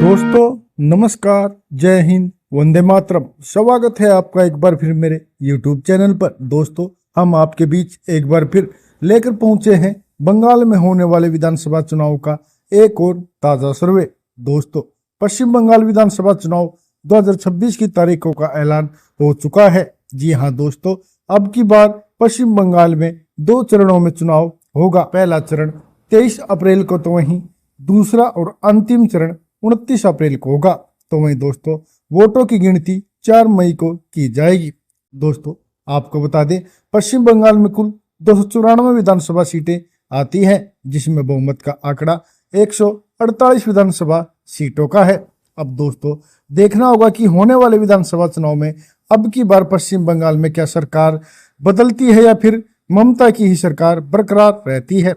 दोस्तों नमस्कार, जय हिंद, वंदे मातरम। स्वागत है आपका एक बार फिर मेरे YouTube चैनल पर। दोस्तों हम आपके बीच एक बार फिर लेकर पहुंचे हैं बंगाल में होने वाले विधानसभा चुनाव का एक और ताजा सर्वे। दोस्तों पश्चिम बंगाल विधानसभा चुनाव 2026 की तारीखों का ऐलान हो चुका है। जी हाँ दोस्तों, अब की बार पश्चिम बंगाल में 2 चरणों में चुनाव होगा। पहला चरण 23 अप्रैल को तो वहीं दूसरा और अंतिम चरण 29 अप्रैल को होगा। तो वहीं दोस्तों वोटों की गिनती 4 मई को की जाएगी। दोस्तों आपको बता दें, पश्चिम बंगाल में कुल 294 विधानसभा सीटें आती हैं, जिसमें बहुमत का आंकड़ा 148 विधानसभा सीटों का है। अब दोस्तों देखना होगा कि होने वाले विधानसभा चुनाव में अब की बार पश्चिम बंगाल में क्या सरकार बदलती है या फिर ममता की ही सरकार बरकरार रहती है।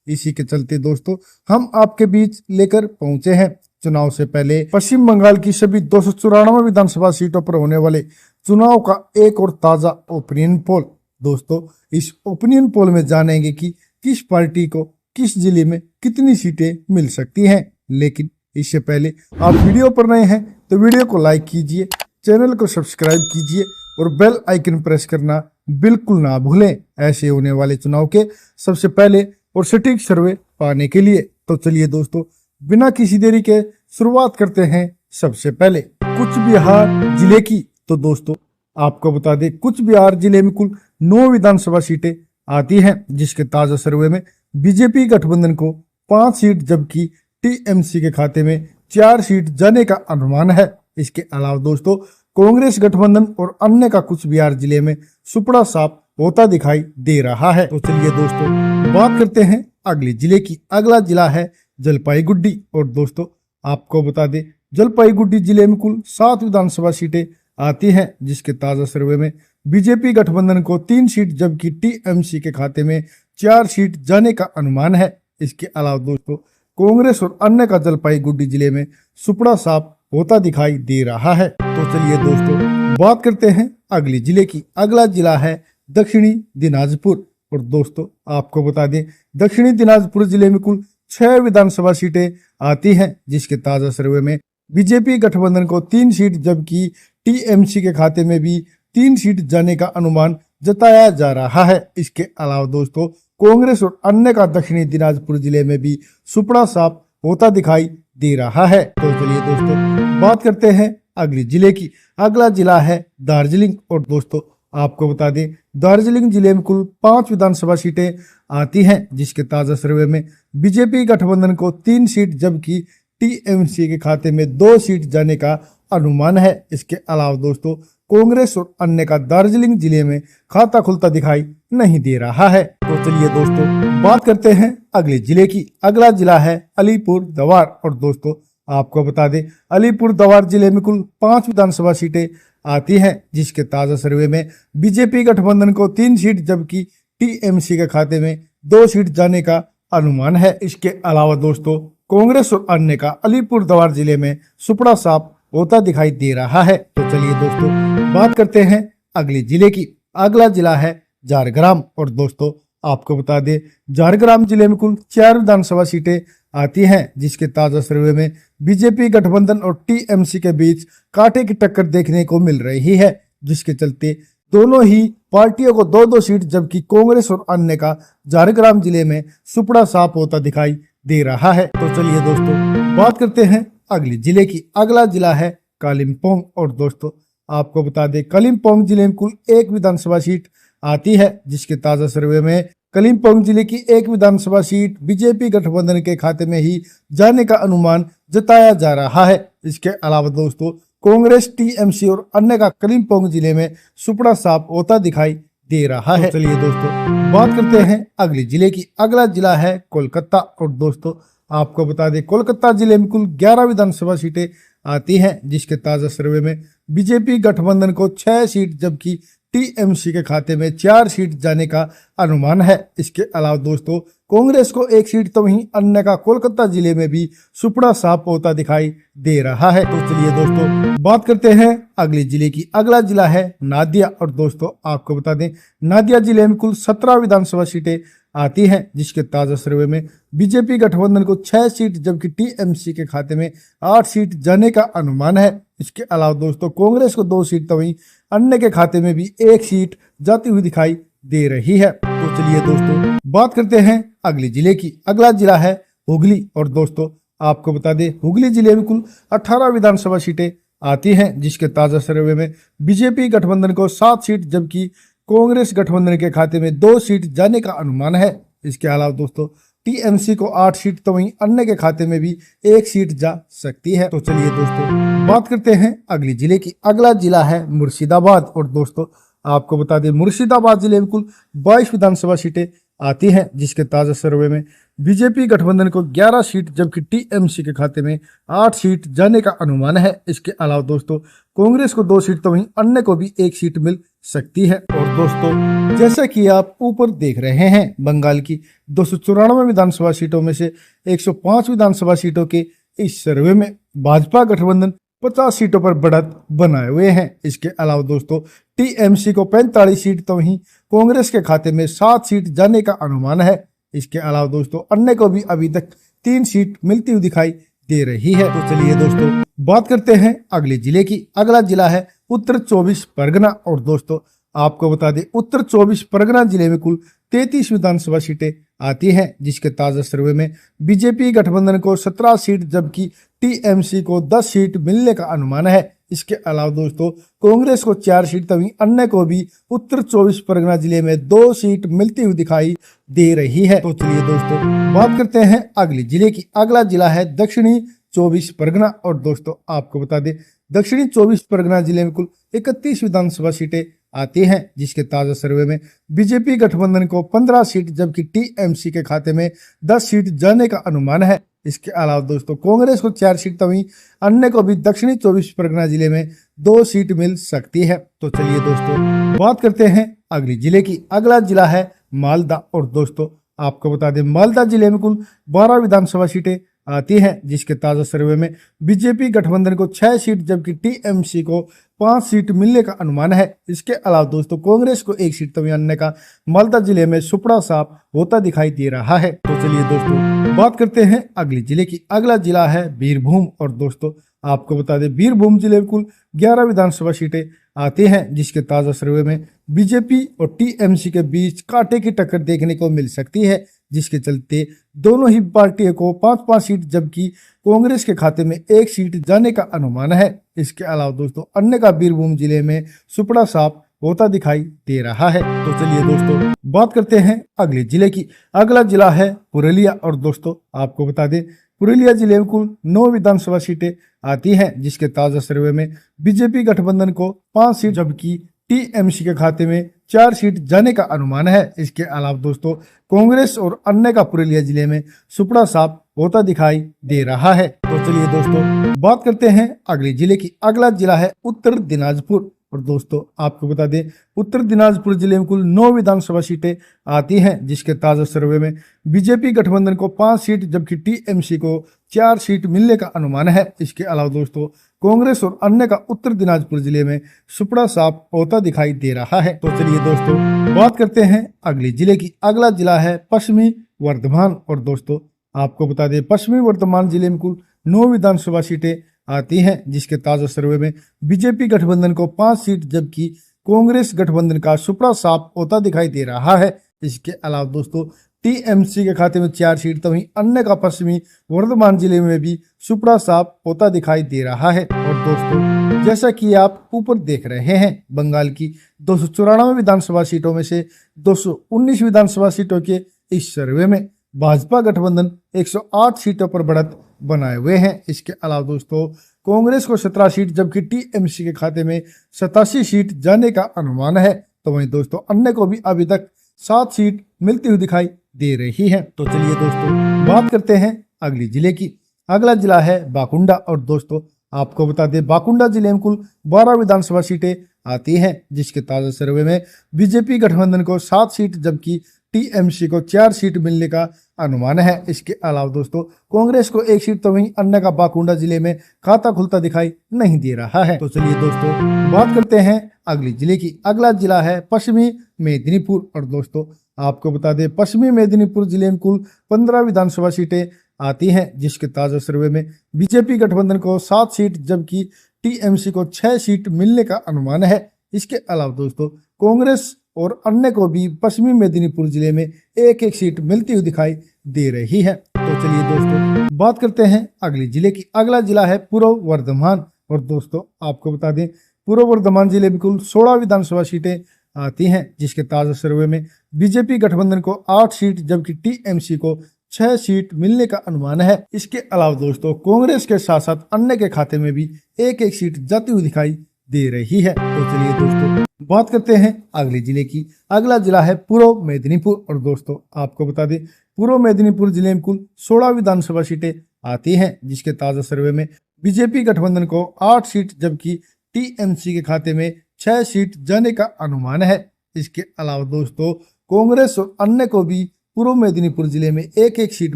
इसी के चलते दोस्तों हम आपके बीच लेकर पहुंचे हैं चुनाव से पहले पश्चिम बंगाल की सभी 294 विधानसभा सीटों पर होने वाले चुनाव का एक और ताजा ओपिनियन पोल। दोस्तों इस ओपिनियन पोल में जानेंगे कि किस पार्टी को किस जिले में कितनी सीटें मिल सकती हैं। लेकिन इससे पहले आप वीडियो पर नए हैं तो वीडियो को लाइक कीजिए, चैनल को सब्सक्राइब कीजिए और बेल आइकन प्रेस करना बिल्कुल ना भूलें, ऐसे होने वाले चुनाव के सबसे पहले और सटीक सर्वे पाने के लिए। तो चलिए दोस्तों बिना किसी देरी के शुरुआत करते हैं सबसे पहले कूच बिहार जिले की। तो दोस्तों आपको बता दें, कूच बिहार जिले में कुल 9 विधानसभा सीटें आती हैं, जिसके ताजा सर्वे में बीजेपी गठबंधन को 5 सीट जबकि टीएमसी के खाते में 4 सीट जाने का अनुमान है। इसके अलावा दोस्तों कांग्रेस गठबंधन और अन्य का कूच बिहार जिले में सुपड़ा साफ होता दिखाई दे रहा है। तो चलिए दोस्तों बात करते हैं अगले जिले की। अगला जिला है जलपाईगुड़ी। और दोस्तों आपको बता दें, जलपाईगुड़ी जिले में कुल 7 विधानसभा सीटें आती हैं, जिसके ताजा सर्वे में बीजेपी गठबंधन को 3 सीट जबकि टीएमसी के खाते में 4 सीट जाने का अनुमान है। इसके अलावा दोस्तों कांग्रेस और अन्य का जलपाईगुड़ी जिले में सुपड़ा साफ होता दिखाई दे रहा है। तो चलिए दोस्तों बात करते हैं अगले जिले की। अगला जिला है दक्षिणी दिनाजपुर। और दोस्तों आपको बता दें, दक्षिणी दिनाजपुर जिले में कुल 6 विधानसभा सीटें आती हैं, जिसके ताजा सर्वे में बीजेपी गठबंधन को 3 सीट जबकि टीएमसी के खाते में भी 3 सीट जाने का अनुमान जताया जा रहा है। इसके अलावा दोस्तों कांग्रेस और अन्य का दक्षिणी दिनाजपुर जिले में भी सुपड़ा साफ होता दिखाई दे रहा है। तो चलिए दोस्तों बात करते हैं अगले जिले की। अगला जिला है दार्जिलिंग। और दोस्तों आपको बता दें, दार्जिलिंग जिले में कुल 5 विधानसभा सीटें आती हैं, जिसके ताजा सर्वे में बीजेपी गठबंधन को 3 सीट जबकि टीएमसी के खाते में 2 सीट जाने का अनुमान है। इसके अलावा दोस्तों कांग्रेस और अन्य का दार्जिलिंग जिले में खाता खुलता दिखाई नहीं दे रहा है। तो चलिए दोस्तों बात करते हैं अगले जिले की। अगला जिला है अलीपुर द्वार। और दोस्तों आपको बता दें, अलीपुर द्वार जिले में कुल 5 विधानसभा सीटें आती हैं, जिसके ताजा सर्वे में बीजेपी गठबंधन को 3 सीट जबकि टीएमसी के खाते में 2 सीट जाने का अनुमान है। इसके अलावा दोस्तों कांग्रेस और अन्य का अलीपुर द्वार जिले में सुपड़ा साफ होता दिखाई दे रहा है। तो चलिए दोस्तों बात करते हैं अगले जिले की। अगला जिला है झारग्राम। और दोस्तों आपको बता दें, झारग्राम जिले में कुल 4 विधानसभा सीटें आती हैं, जिसके ताजा सर्वे में बीजेपी गठबंधन और टीएमसी के बीच कांटे की टक्कर देखने को मिल रही है, जिसके चलते दोनों ही पार्टियों को 2-2 सीट जबकि कांग्रेस और अन्य का झारग्राम जिले में सुपड़ा साफ होता दिखाई दे रहा है। तो चलिए दोस्तों बात करते हैं अगले जिले की। अगला जिला है कालिम्पोंग। और दोस्तों आपको बता दें, कालिम्पोंग जिले में कुल 1 विधानसभा सीट आती है, जिसके ताजा सर्वे में कालिम्पोंग जिले की 1 विधानसभा सीट बीजेपी गठबंधन के खाते में ही जाने का अनुमान जताया जा रहा है। इसके अलावा दोस्तों कांग्रेस, टीएमसी और अन्य का कालिम्पोंग जिले में सुपड़ा साफ होता दिखाई दे रहा है। तो चलिए दोस्तों बात करते हैं अगले जिले की। अगला जिला है कोलकाता। और दोस्तों आपको बता दें, कोलकाता जिले में कुल 11 विधानसभा सीटें आती हैं, जिसके ताजा सर्वे में बीजेपी गठबंधन को 6 सीट जबकि टीएमसी के खाते में 4 सीट जाने का अनुमान है। इसके अलावा दोस्तों कांग्रेस को 1 सीट तो वहीं अन्य का कोलकाता जिले में भी सुपड़ा साफ होता दिखाई दे रहा है। तो चलिए दोस्तों बात करते हैं अगले जिले की। अगला जिला है नादिया। और दोस्तों आपको बता दें, नादिया जिले में कुल 17 विधानसभा सीटें आती हैं, जिसके ताजा सर्वे में बीजेपी गठबंधन को 6 सीट जबकि टीएमसी के खाते में 8 सीट जाने का अनुमान है। इसके अलावा दोस्तों कांग्रेस को 2 सीट तो वहीं अन्य के खाते में भी 1 सीट जाती हुई दिखाई दे रही है। तो चलिए दोस्तों बात करते हैं अगले जिले की। अगला जिला है हुगली और दोस्तों आपको बता दें हुगली जिले में कुल 18 विधानसभा सीटें आती हैं, जिसके ताजा सर्वे में बीजेपी गठबंधन को 7 सीट जबकि कांग्रेस गठबंधन के खाते में 2 सीट जाने का अनुमान है। इसके अलावा दोस्तों टीएमसी को 8 सीट तो वहीं अन्य के खाते में भी 1 सीट जा सकती है। तो चलिए दोस्तों बात करते हैं अगले जिले की। अगला जिला है मुर्शिदाबाद और दोस्तों आपको बता दें मुर्शिदाबाद जिले में कुल 22 विधानसभा सीटें आती हैं, जिसके ताजा सर्वे में बीजेपी गठबंधन को 11 सीट जबकि टीएमसी के खाते में 8 सीट जाने का अनुमान है। इसके अलावा दोस्तों कांग्रेस को 2 सीट तो वहीं अन्य को भी 1 सीट मिल सकती है। और दोस्तों जैसा कि आप ऊपर देख रहे हैं बंगाल की 294 विधानसभा सीटों में से 105 विधानसभा सीटों के इस सर्वे में भाजपा गठबंधन 50 सीटों पर बढ़त बनाए हुए हैं। इसके अलावा दोस्तों टीएमसी को 45 सीट तो वहीं कांग्रेस के खाते में 7 सीट जाने का अनुमान है। इसके अलावा दोस्तों अन्य को भी अभी तक 3 सीट मिलती हुई दिखाई दे रही है। तो चलिए दोस्तों बात करते हैं अगले जिले की। अगला जिला है उत्तर 24 परगना और दोस्तों आपको बता दें उत्तर 24 परगना जिले में कुल 33 विधानसभा सीटें आती हैं, जिसके ताजा सर्वे में बीजेपी गठबंधन को 17 सीट जबकि टीएमसी को 10 सीट मिलने का अनुमान है। इसके अलावा दोस्तों कांग्रेस को 4 सीट तभी अन्य को भी उत्तर 24 परगना जिले में 2 सीट मिलती हुई दिखाई दे रही है। तो चलिए दोस्तों बात करते हैं अगले जिले की। अगला जिला है दक्षिणी 24 परगना और दोस्तों आपको बता दें दक्षिणी 24 परगना जिले में कुल 31 विधानसभा सीटें आती हैं, जिसके ताजा सर्वे में बीजेपी गठबंधन को 15 सीट जबकि टीएमसी के खाते में 10 सीट जाने का अनुमान है। इसके अलावा दोस्तों कांग्रेस को 4 सीट तो वहीं अन्य को भी दक्षिणी 24 परगना जिले में 2 सीट मिल सकती है। तो चलिए दोस्तों बात करते हैं अगले जिले की। अगला जिला है मालदा और दोस्तों आपको बता दें मालदा जिले में कुल 12 विधानसभा सीटें आती हैं, जिसके ताजा सर्वे में बीजेपी गठबंधन को 6 सीट जबकि टीएमसी को 5 सीट मिलने का अनुमान है। इसके अलावा दोस्तों कांग्रेस को 1 सीट तो अन्य का मालदा जिले में सुपड़ा साफ होता दिखाई दे रहा है। तो चलिए दोस्तों बात करते हैं अगले जिले की। अगला जिला है बीरभूम और दोस्तों आपको बता दें बीरभूम जिले में कुल 11 विधानसभा सीटें आती हैं, जिसके ताजा सर्वे में बीजेपी और टीएमसी के बीच कांटे की टक्कर देखने को मिल सकती है, जिसके चलते दोनों ही पार्टियों को 5-5 सीट जबकि कांग्रेस के खाते में 1 सीट जाने का अनुमान है। इसके अलावा दोस्तों अन्य का बीरभूम जिले में सुपड़ा साफ होता दिखाई दे रहा है। तो चलिए दोस्तों बात करते हैं अगले जिले की। अगला जिला है पुरुलिया और दोस्तों आपको बता दें पुरुलिया जिले में कुल 9 विधानसभा सीटें आती हैं, जिसके ताजा सर्वे में बीजेपी गठबंधन को 5 सीट जबकि टीएमसी के खाते में 4 सीट जाने का अनुमान है। इसके अलावा दोस्तों कांग्रेस और अन्य का पुरुलिया जिले में सुपड़ा साफ होता दिखाई दे रहा है। तो चलिए दोस्तों बात करते हैं अगले जिले की। अगला जिला है उत्तर दिनाजपुर और दोस्तों आपको बता दें उत्तर दिनाजपुर जिले में कुल 9 विधानसभा सीटें आती हैं, जिसके ताजा सर्वे में बीजेपी गठबंधन को 5 सीट जबकि टीएमसी को 4 सीट मिलने का अनुमान है। इसके अलावा दोस्तों कांग्रेस और अन्य का उत्तर दिनाजपुर जिले में सुपड़ा साफ होता दिखाई दे रहा है। तो चलिए दोस्तों बात करते हैं अगले जिले की। अगला जिला है पश्चिमी वर्धमान और दोस्तों आपको बता दें पश्चिमी वर्धमान जिले में कुल 9 विधानसभा सीटें आती हैं, जिसके ताजा सर्वे में बीजेपी गठबंधन को 5 सीट जबकि कांग्रेस गठबंधन का सुपड़ा साफ होता दिखाई दे रहा है। इसके अलावा दोस्तों टीएमसी के खाते में 4 सीट तो वहीं अन्य का पश्चिमी वर्धमान जिले में भी सुपड़ा साफ होता दिखाई दे रहा है। और दोस्तों जैसा कि आप ऊपर देख रहे हैं बंगाल की 294 विधानसभा सीटों में से 219 विधानसभा सीटों के इस सर्वे में भाजपा गठबंधन 108 सीटों पर बढ़त बनाए हुए हैं। इसके अलावा दोस्तों कांग्रेस को 17 सीट जबकि टीएमसी के खाते में 87 सीट जाने का अनुमान है। तो वहीं दोस्तों अन्य को भी अभी तक 7 सीट मिलती हुई दिखाई दे रही है। तो चलिए दोस्तों बात करते हैं अगले जिले की। अगला जिला है बाकुंडा और दोस्तों आपको बता दें बाकुंडा जिले में कुल 12 विधानसभा सीटें आती हैं, जिसके ताजा सर्वे में बीजेपी गठबंधन को 7 सीट जबकि टीएमसी को 4 सीट मिलने का अनुमान है। इसके अलावा दोस्तों कांग्रेस को 1 सीट तो वहीं अन्य का बाकुंडा जिले में खाता खुलता दिखाई नहीं दे रहा है। तो चलिए दोस्तों बात करते हैं अगले जिले की। अगला जिला है पश्चिमी मेदिनीपुर। और दोस्तों आपको बता दें, पश्चिमी मेदिनीपुर जिले में कुल 15 विधानसभा सीटें आती हैं, जिसके ताजा सर्वे में बीजेपी गठबंधन को 7 सीट जबकि टीएमसी को 6 सीट मिलने का अनुमान है। इसके अलावा दोस्तों कांग्रेस और अन्य को भी पश्चिमी मेदिनीपुर जिले में एक एक सीट मिलती हुई दिखाई दे रही है। तो चलिए दोस्तों बात करते हैं अगले जिले की। अगला जिला है पूर्व वर्धमान। और दोस्तों आपको बता दें, पूर्व वर्धमान जिले में कुल 16 विधानसभा सीटें आती हैं, जिसके ताजा सर्वे में बीजेपी गठबंधन को 8 सीट जबकि टीएमसी को 6 सीट मिलने का अनुमान है। इसके अलावा दोस्तों कांग्रेस के साथ साथ अन्य के खाते में भी एक एक सीट जाती हुई दिखाई दे रही है। तो चलिए दोस्तों बात करते हैं अगले जिले की। अगला जिला है पूर्व मेदिनीपुर। और दोस्तों आपको बता दें, पूर्व मेदिनीपुर जिले में कुल 16 विधानसभा सीटें आती हैं, जिसके ताजा सर्वे में बीजेपी गठबंधन को 8 सीट जबकि टीएमसी के खाते में 6 सीट जाने का अनुमान है। इसके अलावा दोस्तों कांग्रेस और अन्य को भी पूर्व मेदिनीपुर जिले में एक एक सीट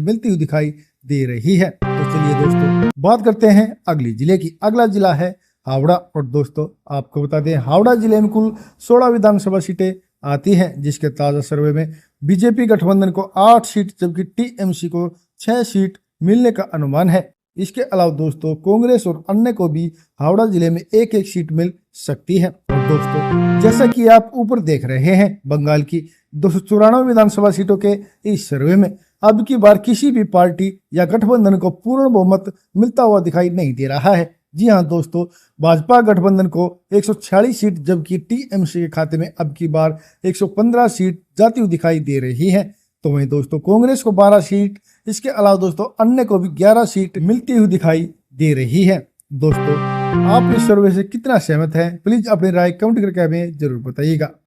मिलती हुई दिखाई दे रही है। तो चलिए दोस्तों बात करते हैं अगले जिले की। अगला जिला है हावड़ा। और दोस्तों आपको बता दें, हावड़ा जिले में कुल 16 विधानसभा सीटें आती हैं, जिसके ताजा सर्वे में बीजेपी गठबंधन को 8 सीट जबकि टीएमसी को 6 सीट मिलने का अनुमान है। इसके अलावा दोस्तों कांग्रेस और अन्य को भी हावड़ा जिले में एक एक सीट मिल सकती है। और दोस्तों जैसा कि आप ऊपर देख रहे हैं, बंगाल की 294 विधानसभा सीटों के इस सर्वे में अब की बार किसी भी पार्टी या गठबंधन को पूर्ण बहुमत मिलता हुआ दिखाई नहीं दे रहा है। जी हाँ दोस्तों, भाजपा गठबंधन को 146 सीट जबकि टीएमसी के खाते में अब की बार 115 सीट जाती हुई दिखाई दे रही है। तो वहीं दोस्तों कांग्रेस को 12 सीट, इसके अलावा दोस्तों अन्य को भी 11 सीट मिलती हुई दिखाई दे रही है। दोस्तों आप इस सर्वे से कितना सहमत हैं, प्लीज अपनी राय कमेंट करके हमें जरूर बताइएगा।